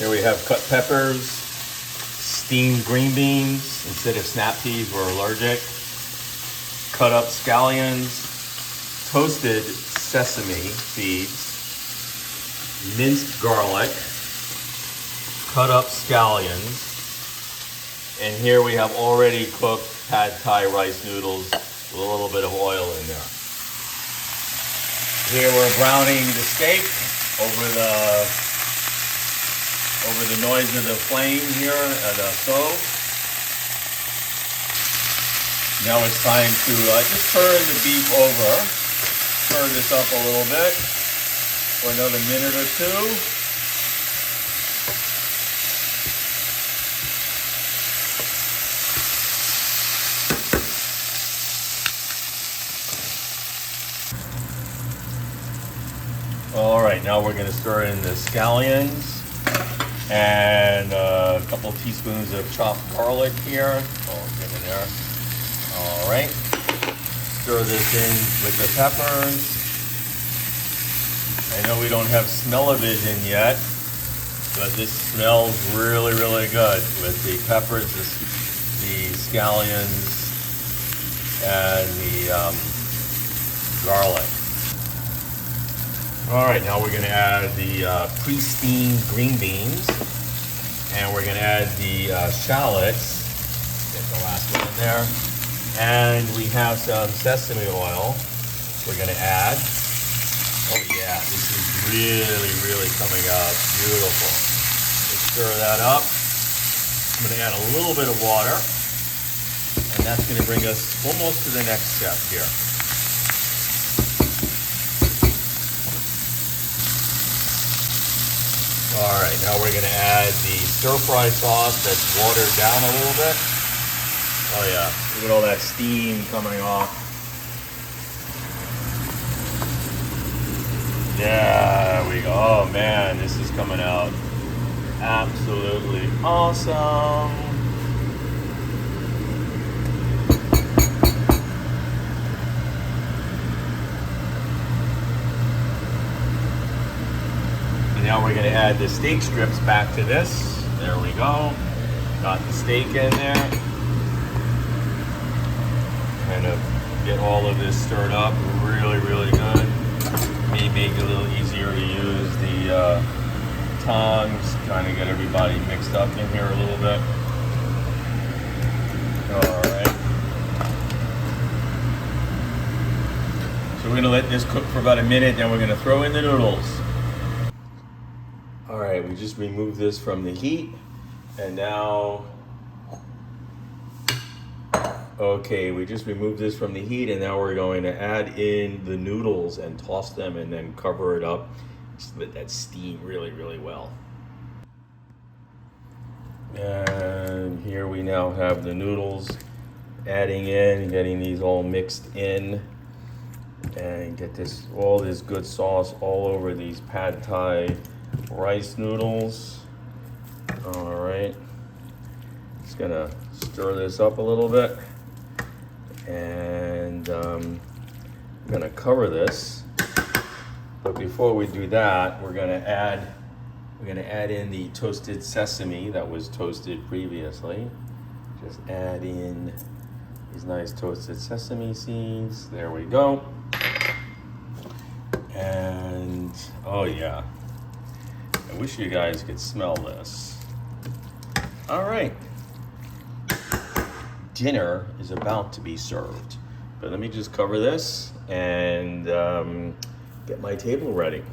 Here we have cut peppers, steamed green beans instead of snap peas, we're allergic. Cut up scallions, toasted sesame seeds, minced garlic, cut up scallions, and here we have already cooked pad thai rice noodles with a little bit of oil in there. Here we're browning the steak over the noise of the flame here at the stove. Now it's time to just turn the beef over, stir this up a little bit for another minute or two. All right, now we're going to stir in the scallions and a couple teaspoons of chopped garlic here. Oh, get in there. All right, stir this in with the peppers. I know we don't have smell-o-vision yet, but this smells really, really good with the peppers, the scallions, and the garlic. All right, now we're going to add the pre-steamed green beans, and we're going to add the shallots. Get the last one in there. And we have some sesame oil we're going to add. Oh yeah, this is really, really coming out beautiful. Let's stir that up. I'm going to add a little bit of water, and that's going to bring us almost to the next step here. All right, now we're going to add the stir-fry sauce that's watered down a little bit. Oh yeah, look at all that steam coming off. There we go. Oh man, this is coming out absolutely awesome. And now we're going to add the steak strips back to this. There we go. Got the steak in there. Kind of get all of this stirred up really, really good. Maybe make it a little easier to use the tongs, trying to get everybody mixed up in here a little bit. All right. So we're gonna let this cook for about a minute, then we're gonna throw in the noodles. All right, we just removed this from the heat, and now okay, we just removed this from the heat, and now we're going to add in the noodles and toss them and then cover it up. Just let that steam really, really well. And here we now have the noodles adding in, getting these all mixed in, and get this all this good sauce all over these pad thai rice noodles. All right, just gonna stir this up a little bit. And I'm gonna cover this, but before we do that, we're gonna add in the toasted sesame that was toasted previously. Just add in these nice toasted sesame seeds. There we go. And oh yeah, I wish you guys could smell this. All right. Dinner is about to be served, but let me just cover this and get my table ready.